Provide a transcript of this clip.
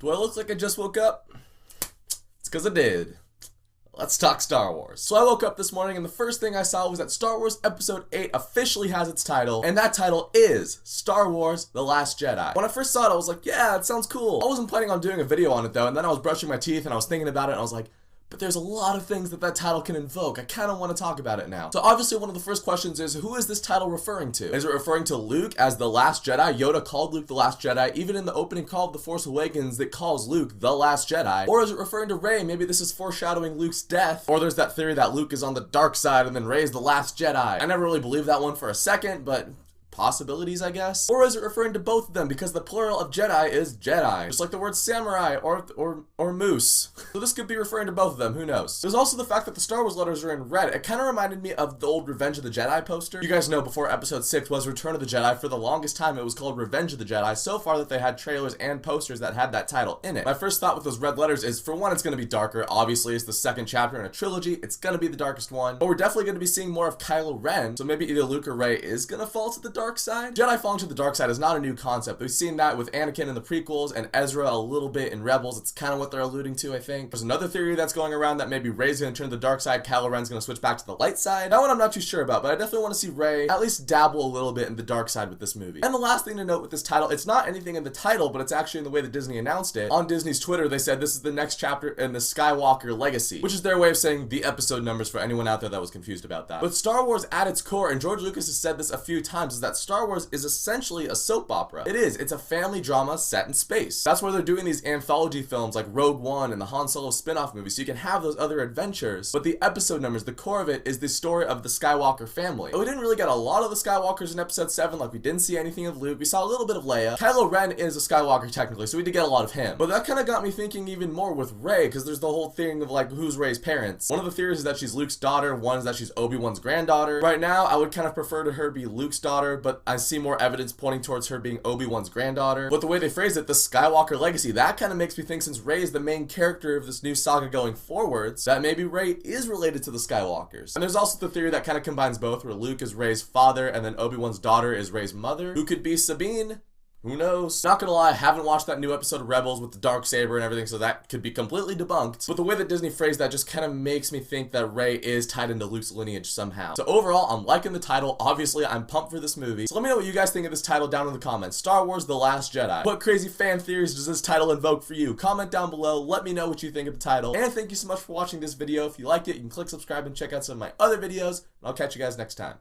Do I look like I just woke up? It's because I did. Let's talk Star Wars. So I woke up this morning and the first thing I saw was that Star Wars Episode 8 officially has its title, and that title is Star Wars The Last Jedi. When I first saw it, I was like, yeah, it sounds cool. I wasn't planning on doing a video on it though, and then I was brushing my teeth and I was thinking about it and I was like, but there's a lot of things that title can invoke. I kind of want to talk about it now. So obviously one of the first questions is, who is this title referring to? Is it referring to Luke as the Last Jedi? Yoda called Luke the Last Jedi. Even in the opening call of The Force Awakens, it calls Luke the Last Jedi. Or is it referring to Rey? Maybe this is foreshadowing Luke's death. Or there's that theory that Luke is on the dark side and then Rey's the Last Jedi. I never really believed that one for a second, but possibilities, I guess. Or is it referring to both of them because the plural of Jedi is Jedi, just like the word samurai or moose. So this could be referring to both of them, who knows. There's also the fact that the Star Wars letters are in red. It kind of reminded me of the old Revenge of the Jedi poster. You guys know before Episode 6 was Return of the Jedi, for the longest time it was called Revenge of the Jedi, so far that they had trailers and posters that had that title in it. My first thought with those red letters is, for one, it's going to be darker. Obviously, it's the second chapter in a trilogy. It's going to be the darkest one. But we're definitely going to be seeing more of Kylo Ren, so maybe either Luke or Rey is going to fall to the dark side. Jedi falling to the dark side is not a new concept. We've seen that with Anakin in the prequels and Ezra a little bit in Rebels. It's kind of what they're alluding to, I think. There's another theory that's going around that maybe Rey's going to turn to the dark side, Kylo Ren's going to switch back to the light side. That one I'm not too sure about, but I definitely want to see Rey at least dabble a little bit in the dark side with this movie. And the last thing to note with this title, it's not anything in the title, but it's actually in the way that Disney announced it. On Disney's Twitter, they said this is the next chapter in the Skywalker legacy, which is their way of saying the episode numbers for anyone out there that was confused about that. But Star Wars at its core, and George Lucas has said this a few times, is that Star Wars is essentially a soap opera. It is. It's a family drama set in space. That's why they're doing these anthology films like Rogue One and the Han Solo spin-off movies, so you can have those other adventures. But the episode numbers, the core of it, is the story of the Skywalker family. But we didn't really get a lot of the Skywalkers in Episode 7, like we didn't see anything of Luke. We saw a little bit of Leia. Kylo Ren is a Skywalker technically, so we did get a lot of him. But that kind of got me thinking even more with Rey, because there's the whole thing of like, who's Rey's parents? One of the theories is that she's Luke's daughter, one is that she's Obi-Wan's granddaughter. Right now, I would kind of prefer to her be Luke's daughter, but I see more evidence pointing towards her being Obi-Wan's granddaughter. But the way they phrase it, the Skywalker legacy, that kind of makes me think, since Rey is the main character of this new saga going forwards, that maybe Rey is related to the Skywalkers. And there's also the theory that kind of combines both, where Luke is Rey's father and then Obi-Wan's daughter is Rey's mother, who could be Sabine. Who knows? Not gonna lie, I haven't watched that new episode of Rebels with the Darksaber and everything, so that could be completely debunked. But the way that Disney phrased that just kind of makes me think that Rey is tied into Luke's lineage somehow. So overall, I'm liking the title. Obviously, I'm pumped for this movie. So let me know what you guys think of this title down in the comments. Star Wars The Last Jedi. What crazy fan theories does this title invoke for you? Comment down below. Let me know what you think of the title. And thank you so much for watching this video. If you liked it, you can click subscribe and check out some of my other videos. And I'll catch you guys next time.